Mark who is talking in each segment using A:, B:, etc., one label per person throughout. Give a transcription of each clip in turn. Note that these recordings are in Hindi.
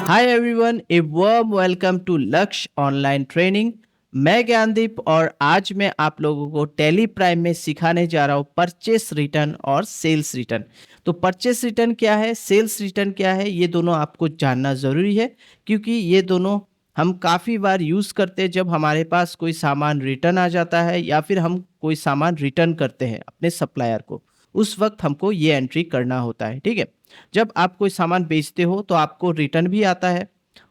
A: Hi everyone, a warm welcome to Lakshya online training. मैं ज्ञानदीप और आज मैं आप लोगों को टैली प्राइम में सिखाने जा रहा हूँ परचेस रिटर्न और सेल्स रिटर्न। तो परचेस रिटर्न क्या है, सेल्स रिटर्न क्या है, ये दोनों आपको जानना ज़रूरी है क्योंकि ये दोनों हम काफ़ी बार यूज़ करते हैं जब हमारे पास कोई सामान रिटर्न आ जाता है या फिर हम कोई सामान रिटर्न करते हैं अपने सप्लायर को। उस वक्त हमको ये एंट्री करना होता है, ठीक है। जब आप कोई सामान बेचते हो तो आपको रिटर्न भी आता है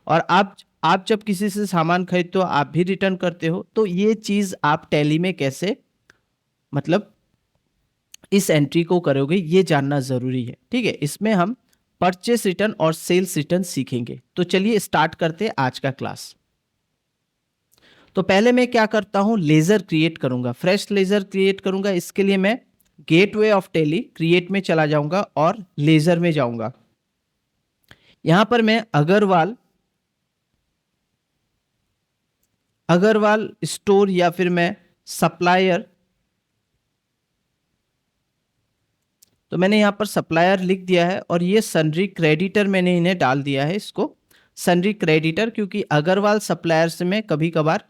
A: और आप जब किसी से सामान खरीदते हो आप भी रिटर्न करते हो। तो ये चीज़ आप टैली में कैसे मतलब इस एंट्री को करोगे ये जानना ज़रूरी है, ठीक है। इसमें हम परचेस रिटर्न और सेल्स रिटर्न सीखेंगे। तो चलिए स्टार्ट करते हैं आज का क्लास। तो पहले मैं क्या करता हूँ, लेज़र क्रिएट करूँगा, फ्रेश लेज़र क्रिएट करूँगा। इसके लिए मैं गेटवे ऑफ टैली क्रिएट में चला जाऊँगा और लेज़र में जाऊँगा। यहाँ पर मैं अग्रवाल स्टोर या फिर मैं सप्लायर, तो मैंने यहाँ पर सप्लायर लिख दिया है और ये सन्ड्री क्रेडिटर मैंने इन्हें डाल दिया है, इसको सन्ड्री क्रेडिटर, क्योंकि अग्रवाल सप्लायर से मैं कभी कभार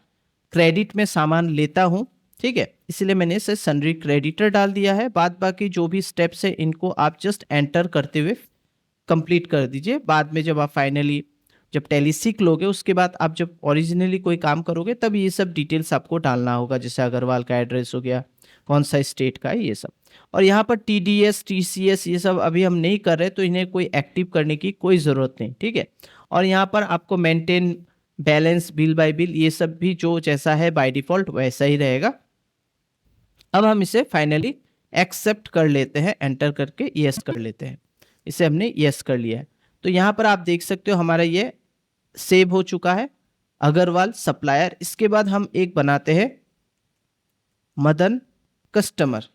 A: क्रेडिट में सामान लेता हूँ, ठीक है। इसलिए मैंने इसे सन्ड्री क्रेडिटर डाल दिया है। बाद बाकी जो भी स्टेप्स है इनको आप जस्ट एंटर करते हुए कंप्लीट कर दीजिए। बाद में जब आप फाइनली जब टैली सीख लोगे उसके बाद आप जब ओरिजिनली कोई काम करोगे तब ये सब डिटेल्स आपको डालना होगा, जैसे अग्रवाल का एड्रेस हो गया, कौन सा स्टेट का है, ये सब। और यहाँ पर TDS TCS ये सब अभी हम नहीं कर रहे तो इन्हें कोई एक्टिव करने की कोई ज़रूरत नहीं, ठीक है। और यहाँ पर आपको maintain balance, bill bye bill, ये सब भी जो जैसा है बाय डिफ़ॉल्ट वैसा ही रहेगा। अब हम इसे फाइनली एक्सेप्ट कर लेते हैं, एंटर करके यस कर लेते हैं। इसे हमने यस कर लिया है। तो यहाँ पर आप देख सकते हो हमारा ये सेव हो चुका है, अग्रवाल सप्लायर। इसके बाद हम एक बनाते हैं मदन कस्टमर।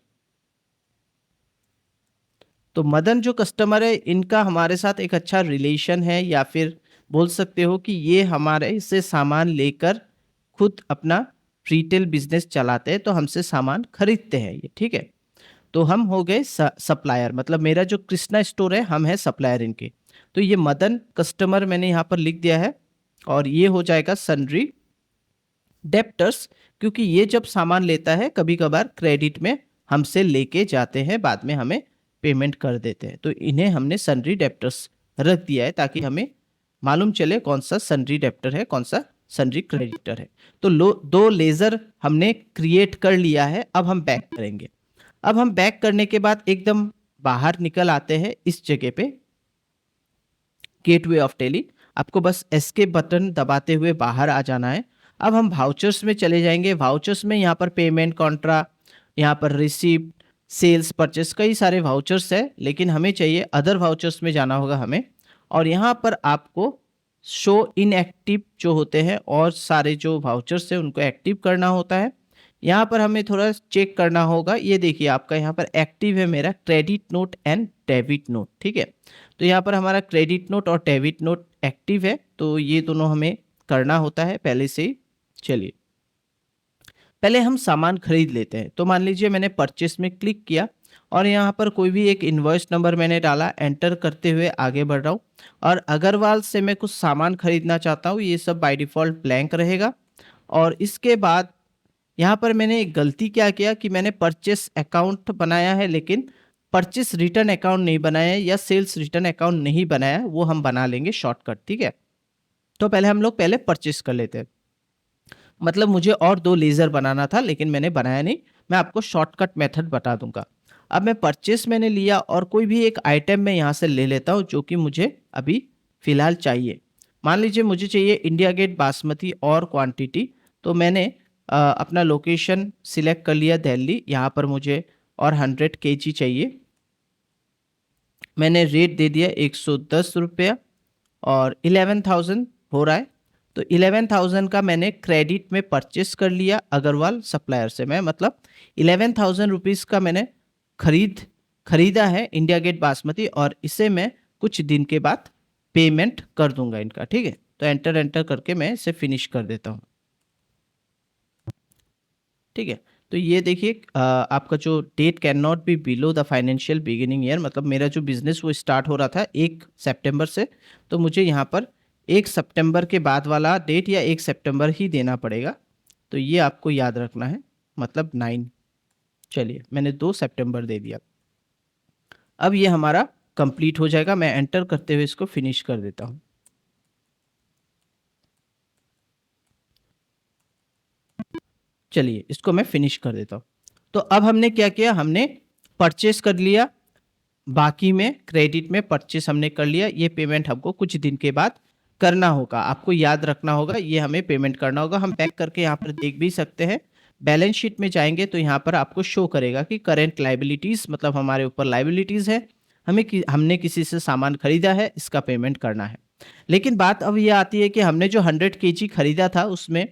A: तो मदन जो कस्टमर है इनका हमारे साथ एक अच्छा रिलेशन है, या फिर बोल सकते हो कि ये हमारे से सामान लेकर खुद अपना रिटेल बिजनेस चलाते हैं, तो हमसे सामान खरीदते हैं ये, ठीक है। तो हम हो गए सप्लायर, मतलब मेरा जो कृष्णा स्टोर है हम है सप्लायर इनके। तो ये मदन कस्टमर मैंने यहाँ पर लिख दिया है और ये हो जाएगा सन्ड्री डेप्टर्स, क्योंकि ये जब सामान लेता है कभी कभार क्रेडिट में हमसे लेके जाते हैं, बाद में हमें पेमेंट कर देते हैं। तो इन्हें हमने सन्ड्री डेप्टर्स रख दिया है ताकि हमें मालूम चले कौन सा सन्ड्री डेप्टर है, कौन सा सन्ड्री क्रेडिटर है। तो दो लेज़र हमने क्रिएट कर लिया है। अब हम बैक करेंगे। अब हम बैक करने के बाद एकदम बाहर निकल आते हैं इस जगह पे, गेटवे ऑफ टैली। आपको बस एस्केप बटन दबाते हुए बाहर आ जाना है। अब हम वाउचर्स में चले जाएंगे। वाउचर्स में यहाँ पर पेमेंट, कॉन्ट्रा, यहाँ पर रिसीप्ट, सेल्स, परचेस, कई सारे वाउचर्स है, लेकिन हमें चाहिए अदर वाउचर्स में जाना होगा हमें। और यहाँ पर आपको शो इनएक्टिव जो होते हैं और सारे जो वाउचर्स है उनको एक्टिव करना होता है। यहाँ पर हमें थोड़ा चेक करना होगा। ये देखिए आपका यहाँ पर एक्टिव है मेरा credit note and debit note, ठीक है। तो यहाँ पर हमारा क्रेडिट नोट और डेबिट नोट एक्टिव है, तो ये दोनों हमें करना होता है पहले से ही। चलिए पहले हम सामान खरीद लेते हैं। तो मान लीजिए मैंने परचेस में क्लिक किया और यहाँ पर कोई भी एक इनवॉइस नंबर मैंने डाला, एंटर करते हुए आगे बढ़ रहा हूँ। और अग्रवाल से मैं कुछ सामान खरीदना चाहता हूँ, ये सब बाय डिफ़ॉल्ट ब्लैंक रहेगा। और इसके बाद यहाँ पर मैंने एक गलती क्या किया कि मैंने परचेस अकाउंट बनाया है लेकिन परचेस रिटर्न अकाउंट नहीं बनाया है, या सेल्स रिटर्न अकाउंट नहीं बनाया है, वो हम बना लेंगे शॉर्टकट, ठीक है। तो पहले हम लोग पहले परचेस कर लेते हैं। मतलब मुझे और 2 लेज़र बनाना था लेकिन मैंने बनाया नहीं, मैं आपको शॉर्टकट मेथड बता दूंगा। अब मैं परचेस मैंने लिया और कोई भी एक आइटम मैं यहाँ से ले लेता हूँ जो कि मुझे अभी फ़िलहाल चाहिए। मान लीजिए मुझे चाहिए इंडिया गेट बासमती और क्वांटिटी। तो मैंने अपना लोकेशन सिलेक्ट कर लिया दिल्ली, यहाँ पर मुझे और 100 kg चाहिए। मैंने रेट दे दिया 110 रुपया और 11,000 हो रहा है। तो 11,000 का मैंने क्रेडिट में परचेस कर लिया अग्रवाल सप्लायर से। मैं मतलब 11,000 रुपीज़ का मैंने खरीदा है इंडिया गेट बासमती, और इसे मैं कुछ दिन के बाद पेमेंट कर दूंगा इनका, ठीक है। तो एंटर करके मैं इसे फिनिश कर देता हूँ, ठीक है। तो ये देखिए आपका जो date can not be below the financial beginning year, मतलब मेरा जो बिजनेस वो स्टार्ट हो रहा था 1 सितंबर से, तो मुझे यहाँ पर 1 सितंबर के बाद वाला डेट या 1 सितंबर ही देना पड़ेगा, तो ये आपको याद रखना है, मतलब 9। चलिए मैंने 2 सितंबर दे दिया। अब ये हमारा कंप्लीट हो जाएगा, मैं एंटर करते हुए इसको फिनिश कर देता हूँ। चलिए इसको मैं फिनिश कर देता हूँ। तो अब हमने क्या किया, हमने परचेस कर लिया, बाकी में क्रेडिट में परचेस हमने कर लिया। ये पेमेंट हमको कुछ दिन के बाद करना होगा, आपको याद रखना होगा, ये हमें पेमेंट करना होगा। हम पैक करके यहाँ पर देख भी सकते हैं। बैलेंस शीट में जाएंगे तो यहाँ पर आपको शो करेगा कि करेंट लाइबिलिटीज़, मतलब हमारे ऊपर लाइबिलिटीज़ है, हमने किसी से सामान खरीदा है, इसका पेमेंट करना है। लेकिन बात अब ये आती है कि हमने जो 100 केजी खरीदा था उसमें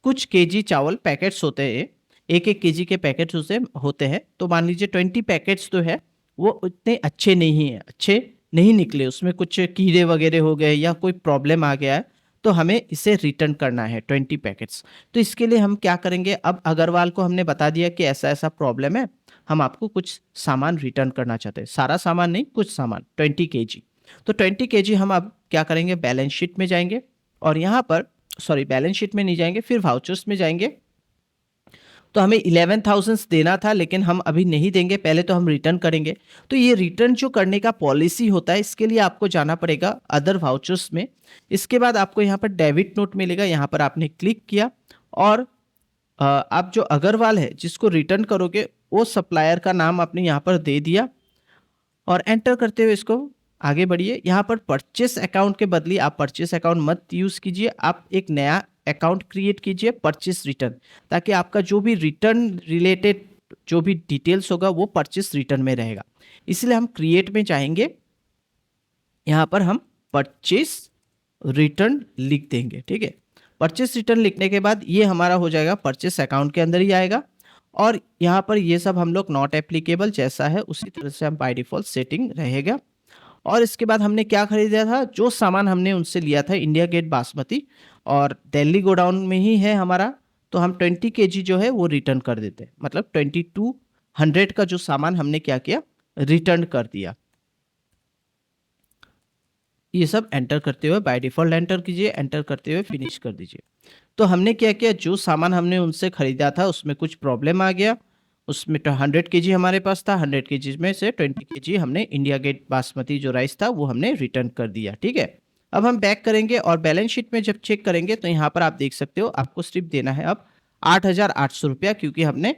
A: कुछ केजी चावल पैकेट्स होते हैं, 1-1 केजी के पैकेट्स उसे होते हैं। तो मान लीजिए 20 पैकेट्स तो है वो उतने अच्छे नहीं हैं, अच्छे नहीं निकले, उसमें कुछ कीड़े वगैरह हो गए या कोई प्रॉब्लम आ गया है, तो हमें इसे रिटर्न करना है 20 पैकेट्स। तो इसके लिए हम क्या करेंगे, अब अग्रवाल को हमने बता दिया कि ऐसा ऐसा प्रॉब्लम है, हम आपको कुछ सामान रिटर्न करना चाहते हैं, सारा सामान नहीं, कुछ सामान 20 केजी। तो 20 केजी हम अब क्या करेंगे, बैलेंस शीट में जाएंगे और यहाँ पर बैलेंस शीट में नहीं जाएंगे, फिर वाउचर्स में जाएंगे। तो हमें 11,000 देना था, लेकिन हम अभी नहीं देंगे, पहले तो हम रिटर्न करेंगे। तो ये रिटर्न जो करने का पॉलिसी होता है, इसके लिए आपको जाना पड़ेगा अदर वाउचर्स में। इसके बाद आपको यहाँ पर डेबिट नोट मिलेगा, यहाँ पर आपने क्लिक किया और आप जो अग्रवाल है जिसको रिटर्न करोगे वो सप्लायर का नाम आपने यहाँ पर दे दिया और एंटर करते हुए इसको आगे बढ़िए। यहाँ पर परचेस अकाउंट के बदले आप परचेस अकाउंट मत यूज़ कीजिए, आप एक नया अकाउंट क्रिएट कीजिए परचेस रिटर्न, ताकि आपका जो भी रिटर्न रिलेटेड जो भी डिटेल्स होगा वो परचेस रिटर्न में रहेगा। इसलिए हम क्रिएट में चाहेंगे, यहाँ पर हम परचेस रिटर्न लिख देंगे, ठीक है। परचेस रिटर्न लिखने के बाद ये हमारा हो जाएगा, परचेस अकाउंट के अंदर ही आएगा और यहाँ पर ये सब हम लोग नॉट एप्लीकेबल जैसा है उसी तरह से हम बाय डिफॉल्ट सेटिंग रहेगा। और इसके बाद हमने क्या खरीदा था, जो सामान हमने उनसे लिया था इंडिया गेट बासमती और दिल्ली गोडाउन में ही है हमारा, तो हम 20 केजी जो है वो रिटर्न कर देते हैं, मतलब 2200 का जो सामान हमने क्या किया, रिटर्न कर दिया। ये सब एंटर करते हुए बाय डिफॉल्ट एंटर कीजिए, एंटर करते हुए फिनिश कर दीजिए। तो हमने क्या किया, जो सामान हमने उनसे खरीदा था उसमें कुछ प्रॉब्लम आ गया, उसमें तो 100 केजी हमारे पास था, 100 केजी में से 20 केजी हमने इंडिया गेट बासमती जो राइस था वो हमने रिटर्न कर दिया, ठीक है। अब हम बैक करेंगे और बैलेंस शीट में जब चेक करेंगे तो यहाँ पर आप देख सकते हो आपको सिर्फ देना है अब 8,800 रुपया, क्योंकि हमने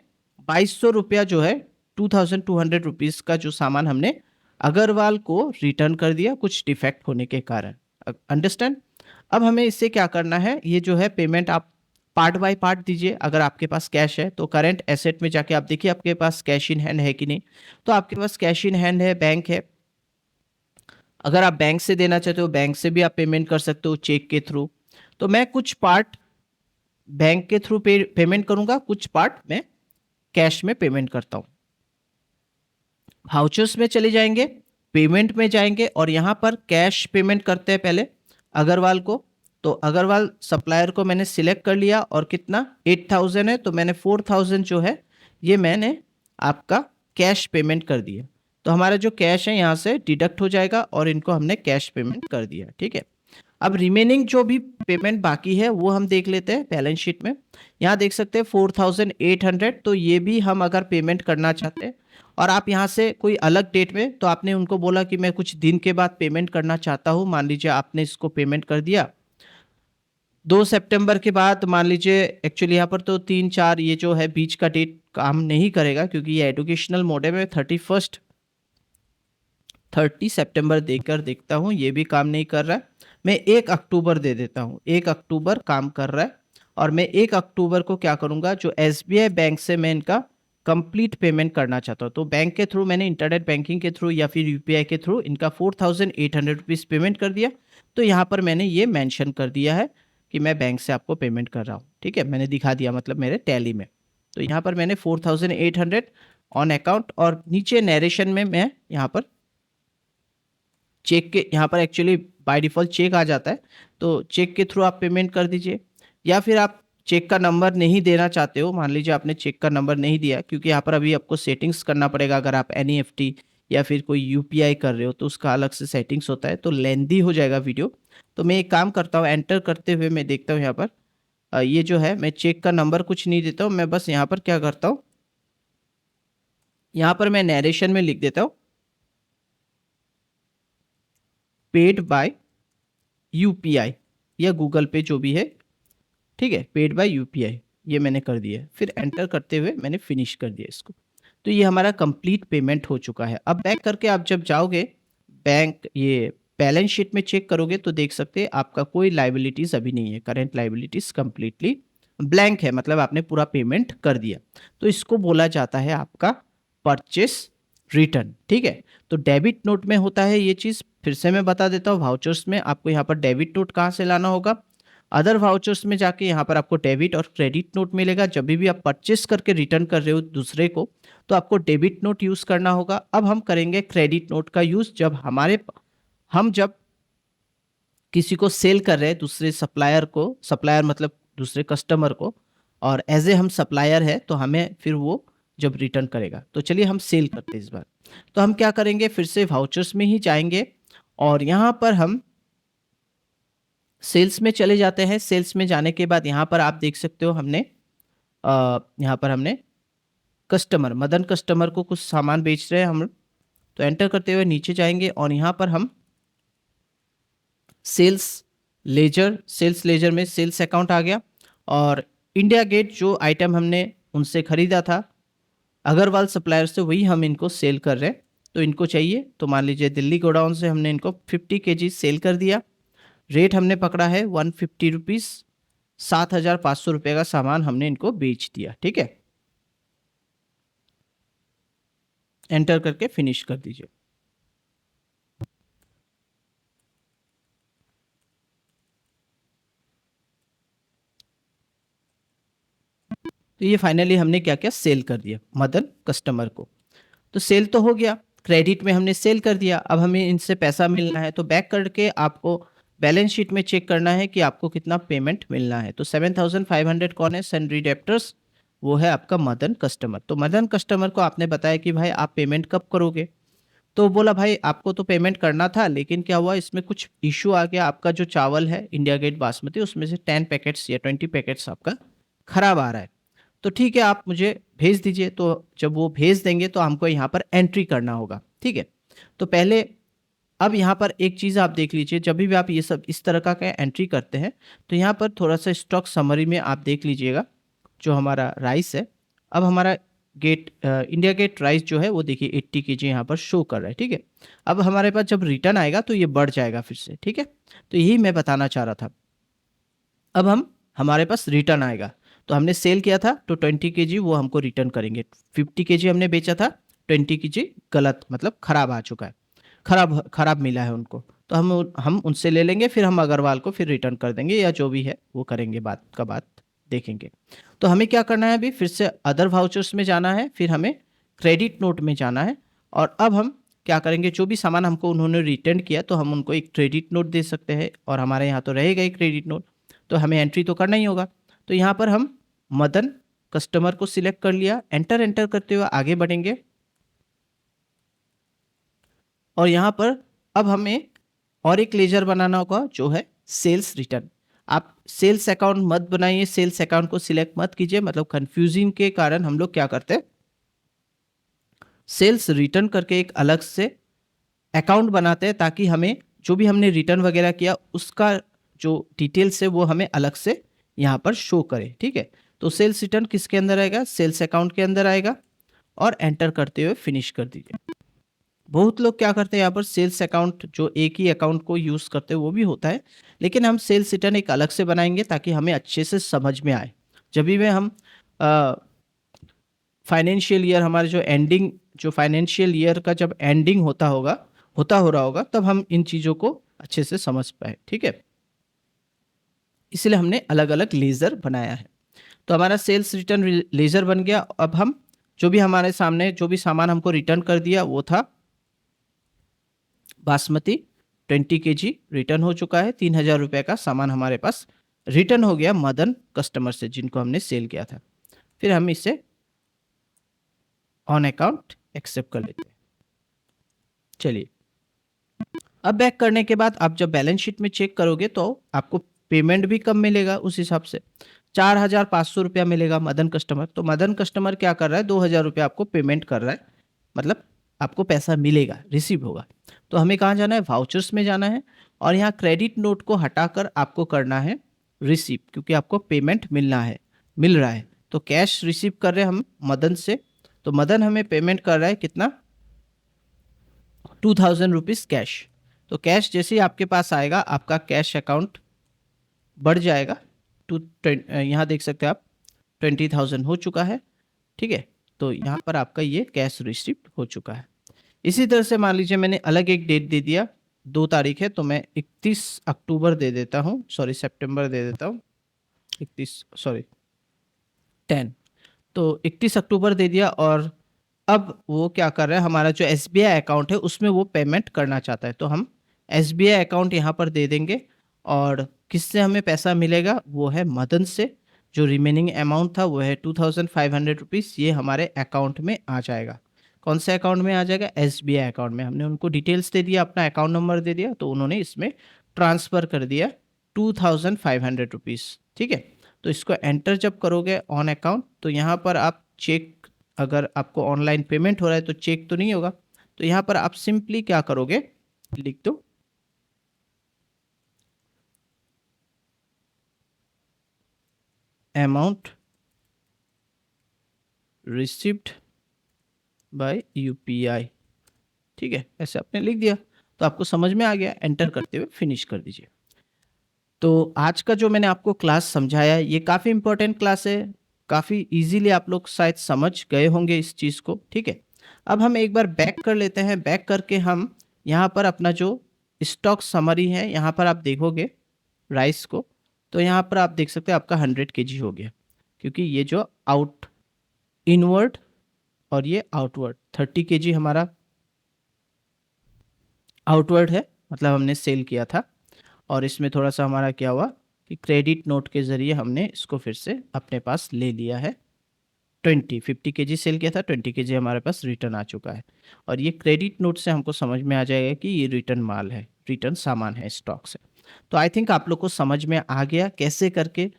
A: 2,200 रुपया जो है 2,200 रुपीज़ का जो सामान हमने अग्रवाल को रिटर्न कर दिया कुछ डिफेक्ट होने के कारण। अंडरस्टैंड। अब हमें इससे क्या करना है, ये जो है पेमेंट आप पार्ट बाय पार्ट दीजिए। अगर आपके पास कैश है तो करंट एसेट में जाके आप देखिए आपके पास कैश इन हैंड है कि नहीं। तो आपके पास कैश इन हैंड है, बैंक है। अगर आप बैंक से देना चाहते हो बैंक से भी आप पेमेंट कर सकते हो चेक के थ्रू। तो मैं कुछ पार्ट बैंक के थ्रू पेमेंट करूंगा, कुछ पार्ट मैं कैश में पेमेंट करता हूं। वाउचर्स में चले जाएंगे, पेमेंट में जाएंगे और यहाँ पर कैश पेमेंट करते हैं पहले अग्रवाल को। तो अग्रवाल सप्लायर को मैंने सिलेक्ट कर लिया और कितना 8,000 है, तो मैंने 4,000 जो है ये मैंने आपका कैश पेमेंट कर दिया। तो हमारा जो कैश है यहाँ से डिडक्ट हो जाएगा और इनको हमने कैश पेमेंट कर दिया, ठीक है। अब रिमेनिंग जो भी पेमेंट बाकी है वो हम देख लेते हैं बैलेंस शीट में। यहाँ देख सकते हैं 4,800, तो ये भी हम अगर पेमेंट करना चाहते हैं और आप यहाँ से कोई अलग डेट में, तो आपने उनको बोला कि मैं कुछ दिन के बाद पेमेंट करना चाहता हूँ, मान लीजिए आपने इसको पेमेंट कर दिया 2 सितंबर के बाद, मान लीजिए एक्चुअली यहाँ पर तो 3-4 ये जो है बीच का डेट काम नहीं करेगा क्योंकि ये एजुकेशनल मोड है। मैं 30 सितंबर देकर देखता हूँ, ये भी काम नहीं कर रहा है। मैं 1 अक्टूबर दे देता हूँ, 1 अक्टूबर काम कर रहा है। और मैं 1 अक्टूबर को क्या करूँगा, जो SBI बैंक से मैं इनका कंप्लीट पेमेंट करना चाहता हूँ, तो बैंक के थ्रू मैंने इंटरनेट बैंकिंग के थ्रू या फिर UPI के थ्रू इनका 4,800 रुपीज़ पेमेंट कर दिया। तो यहाँ पर मैंने ये मेंशन कर दिया है कि मैं बैंक से आपको पेमेंट कर रहा हूँ, ठीक है, मैंने दिखा दिया मतलब मेरे टैली में। तो यहाँ पर मैंने 4,800 ऑन अकाउंट और नीचे नरेशन में मैं यहाँ पर चेक के, यहाँ पर एक्चुअली बाय डिफ़ॉल्ट चेक आ जाता है, तो चेक के थ्रू आप पेमेंट कर दीजिए। या फिर आप चेक का नंबर नहीं देना चाहते हो, मान लीजिए आपने चेक का नंबर नहीं दिया, क्योंकि यहाँ पर अभी आपको सेटिंग्स करना पड़ेगा। अगर आप NEFT या फिर कोई यूपीआई कर रहे हो तो उसका अलग से सेटिंग्स होता है, तो लेंदी हो जाएगा वीडियो। तो मैं एक काम करता हूँ, एंटर करते हुए मैं देखता हूँ यहाँ पर ये जो है मैं चेक का नंबर कुछ नहीं देता हूँ, मैं बस यहाँ पर क्या करता हूँ, यहाँ पर मैं नरेशन में लिख देता हूँ पेड बाय यूपीआई या गूगल पे जो भी है, ठीक है, पेड बाय यूपीआई ये मैंने कर दिया है। फिर एंटर करते हुए मैंने फिनिश कर दिया इसको। तो ये हमारा कंप्लीट पेमेंट हो चुका है। अब बैक करके आप जब जाओगे बैंक ये बैलेंस शीट में चेक करोगे तो देख सकते हैं आपका कोई लाइबिलिटीज अभी नहीं है, करेंट लाइबिलिटीज कंप्लीटली ब्लैंक है, मतलब आपने पूरा पेमेंट कर दिया। तो इसको बोला जाता है आपका परचेस रिटर्न, ठीक है। तो डेबिट नोट में होता है ये चीज़, फिर से मैं बता देता हूँ। वाउचर्स में आपको यहाँ पर डेबिट नोट कहाँ से लाना होगा, अदर वाउचर्स में जाके यहाँ पर आपको डेबिट और क्रेडिट नोट मिलेगा। जब भी आप परचेस करके रिटर्न कर रहे हो दूसरे को तो आपको डेबिट नोट यूज़ करना होगा। अब हम करेंगे क्रेडिट नोट का यूज़ जब हम जब किसी को सेल कर रहे हैं दूसरे सप्लायर को, सप्लायर मतलब दूसरे कस्टमर को, और एज ए हम सप्लायर है तो हमें फिर वो जब रिटर्न करेगा। तो चलिए हम सेल करते हैं इस बार। तो हम क्या करेंगे, फिर से वाउचर्स में ही जाएंगे और यहाँ पर हम सेल्स में चले जाते हैं। सेल्स में जाने के बाद यहाँ पर आप देख सकते हो यहाँ पर हमने कस्टमर मदन कस्टमर को कुछ सामान बेच रहे हैं हम। तो एंटर करते हुए नीचे जाएंगे और यहाँ पर हम सेल्स लेजर में सेल्स अकाउंट आ गया, और इंडिया गेट जो आइटम हमने उनसे ख़रीदा था अग्रवाल सप्लायर से, वही हम इनको सेल कर रहे हैं। तो इनको चाहिए, तो मान लीजिए दिल्ली गोडाउन से हमने इनको 50 kg सेल कर दिया। रेट हमने पकड़ा है 150 रुपीज़, 7,500 रुपये का सामान हमने इनको बेच दिया, ठीक है। एंटर करके फिनिश कर दीजिए। तो ये फाइनली हमने क्या किया, सेल कर दिया मदन कस्टमर को। तो सेल तो हो गया, क्रेडिट में हमने सेल कर दिया। अब हमें इनसे पैसा मिलना है, तो बैक करके आपको बैलेंस शीट में चेक करना है कि आपको कितना पेमेंट मिलना है। तो 7,500 कौन है, सनरी डेप्टर्स, वो है आपका मदन कस्टमर। तो मदन कस्टमर को आपने बताया कि भाई आप पेमेंट कब करोगे, तो बोला भाई आपको तो पेमेंट करना था, लेकिन क्या हुआ इसमें कुछ इशू आ गया, आपका जो चावल है इंडिया गेट बासमती उसमें से 10 पैकेट्स या 20 पैकेट्स आपका खराब आ रहा है। तो ठीक है आप मुझे भेज दीजिए। तो जब वो भेज देंगे तो हमको यहाँ पर एंट्री करना होगा, ठीक है। तो पहले अब यहाँ पर एक चीज़ आप देख लीजिए, जब भी आप ये सब इस तरह का एंट्री करते हैं तो यहाँ पर थोड़ा सा स्टॉक समरी में आप देख लीजिएगा जो हमारा राइस है। अब हमारा इंडिया गेट राइस जो है वो देखिए 80 kg यहाँ पर शो कर रहा है, ठीक है। अब हमारे पास जब रिटर्न आएगा तो ये बढ़ जाएगा फिर से, ठीक है। तो यही मैं बताना चाह रहा था। अब हमारे पास रिटर्न आएगा, तो हमने सेल किया था तो 20 kg वो हमको रिटर्न करेंगे। 50 kg हमने बेचा था, 20 kg गलत मतलब खराब आ चुका है, खराब मिला है उनको, तो हम उनसे ले लेंगे, फिर हम अग्रवाल को फिर रिटर्न कर देंगे या जो भी है वो करेंगे, बात देखेंगे। तो हमें क्या करना है, अभी फिर से अदर वाउचर्स में जाना है, फिर हमें क्रेडिट नोट में जाना है। और अब हम क्या करेंगे, जो भी सामान हमको उन्होंने रिटर्न किया तो हम उनको एक क्रेडिट नोट दे सकते हैं, और हमारे यहाँ तो रहेगा ही क्रेडिट नोट, तो हमें एंट्री तो करना ही होगा। तो यहाँ पर हम मदन कस्टमर को सिलेक्ट कर लिया, एंटर करते हुए आगे बढ़ेंगे। और यहाँ पर अब हमें और एक लेजर बनाना होगा जो है सेल्स रिटर्न। आप सेल्स अकाउंट मत बनाइए, सेल्स अकाउंट को सिलेक्ट मत कीजिए, मतलब कंफ्यूजिंग के कारण हम लोग क्या करते हैं, सेल्स रिटर्न करके एक अलग से अकाउंट बनाते हैं, ताकि हमें जो भी हमने रिटर्न वगैरह किया उसका जो डिटेल्स है वो हमें अलग से यहाँ पर शो करे, ठीक है। तो सेल्स रिटर्न किसके अंदर आएगा, सेल्स अकाउंट के अंदर आएगा, और एंटर करते हुए फिनिश कर दीजिए। बहुत लोग क्या करते हैं यहाँ पर सेल्स अकाउंट जो एक ही अकाउंट को यूज़ करते हैं वो भी होता है, लेकिन हम सेल्स रिटर्न एक अलग से बनाएंगे ताकि हमें अच्छे से समझ में आए। जब भी हम फाइनेंशियल ईयर हमारे जो फाइनेंशियल ईयर का जब एंडिंग हो रहा होगा तब हम इन चीज़ों को अच्छे से समझ पाए, ठीक है। इसलिए हमने अलग अलग लेज़र बनाया है। तो हमारा सेल्स रिटर्न लेज़र बन गया। अब हम जो भी हमारे सामने जो भी सामान हमको रिटर्न कर दिया वो था बासमती 20 kg रिटर्न हो चुका है, 3,000 रुपये का सामान हमारे पास रिटर्न हो गया मदन कस्टमर से जिनको हमने सेल किया था। फिर हम इसे ऑन अकाउंट एक्सेप्ट कर लेते हैं। चलिए, अब बैक करने के बाद आप जब बैलेंस शीट में चेक करोगे तो आपको पेमेंट भी कम मिलेगा उस हिसाब से। 4,500 रुपया मिलेगा मदन कस्टमर। तो मदन कस्टमर क्या कर रहा है, 2,000 रुपया आपको पेमेंट कर रहा है, मतलब आपको पैसा मिलेगा, रिसीव होगा। तो हमें कहाँ जाना है, वाउचर्स में जाना है और यहाँ क्रेडिट नोट को हटाकर आपको करना है रिसीव, क्योंकि आपको पेमेंट मिल रहा है। तो कैश रिसीव कर रहे हैं हम मदन से, तो मदन हमें पेमेंट कर रहा है कितना, 2,000 रुपीज़ कैश। तो कैश जैसे ही आपके पास आएगा, आपका कैश अकाउंट बढ़ जाएगा टू, यहाँ देख सकते हैं आप 20,000 हो चुका है, ठीक है। तो यहाँ पर आपका ये कैश रिसीप्ट हो चुका है। इसी तरह से मान लीजिए मैंने अलग एक डेट दे दिया, 2 तारीख है तो मैं 31 अक्टूबर दे देता हूँ, सॉरी सितंबर दे देता हूँ, 10। तो 31 अक्टूबर दे दिया और अब वो क्या कर रहा है, हमारा जो एसबीआई अकाउंट है उसमें वो पेमेंट करना चाहता है, तो हम एसबीआई अकाउंट यहाँ पर दे देंगे। और किससे हमें पैसा मिलेगा, वो है मदन से। जो रिमेनिंग अमाउंट था वो है 2,500 रुपीज़, ये हमारे अकाउंट में आ जाएगा। कौन से अकाउंट में आ जाएगा, एसबीआई अकाउंट में। हमने उनको डिटेल्स दे दिया, अपना अकाउंट नंबर दे दिया, तो उन्होंने इसमें ट्रांसफ़र कर दिया 2,500 रुपीज़, ठीक है। तो इसको एंटर जब करोगे ऑन अकाउंट, तो यहाँ पर आप चेक, अगर आपको ऑनलाइन पेमेंट हो रहा है तो चेक तो नहीं होगा, तो यहाँ पर आप सिंपली क्या करोगे, लिख दो अमाउंट रिसिप्ट बाय यूपीआई, ठीक है। ऐसे आपने लिख दिया तो आपको समझ में आ गया, एंटर करते हुए फिनिश कर दीजिए। तो आज का जो मैंने आपको क्लास समझाया, ये काफ़ी इंपॉर्टेंट क्लास है, काफ़ी इजीली आप लोग शायद समझ गए होंगे इस चीज़ को, ठीक है। अब हम एक बार बैक कर लेते हैं, बैक करके हम यहाँ पर अपना जो स्टॉक समरी है, यहाँ पर आप देखोगे राइस को, तो यहाँ पर आप देख सकते हैं आपका 100 केजी हो गया, क्योंकि ये जो इनवर्ड और ये आउटवर्ड 30 केजी हमारा आउटवर्ड है, मतलब हमने सेल किया था। और इसमें थोड़ा सा हमारा क्या हुआ कि क्रेडिट नोट के ज़रिए हमने इसको फिर से अपने पास ले लिया है। 50 केजी सेल किया था, 20 केजी हमारे पास रिटर्न आ चुका है। और ये क्रेडिट नोट से हमको समझ में आ जाएगा कि ये रिटर्न माल है, रिटर्न सामान है स्टॉक से। तो आई थिंक आप लोग को समझ में आ गया कैसे करके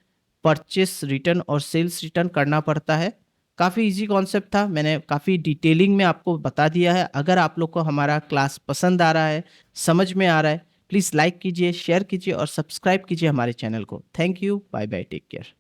A: परचेस रिटर्न और सेल्स रिटर्न करना पड़ता है। काफ़ी इजी कॉन्सेप्ट था, मैंने काफ़ी डिटेलिंग में आपको बता दिया है। अगर आप लोग को हमारा क्लास पसंद आ रहा है, समझ में आ रहा है, प्लीज़ लाइक कीजिए, शेयर कीजिए और सब्सक्राइब कीजिए हमारे चैनल को। Thank you, bye bye, take care.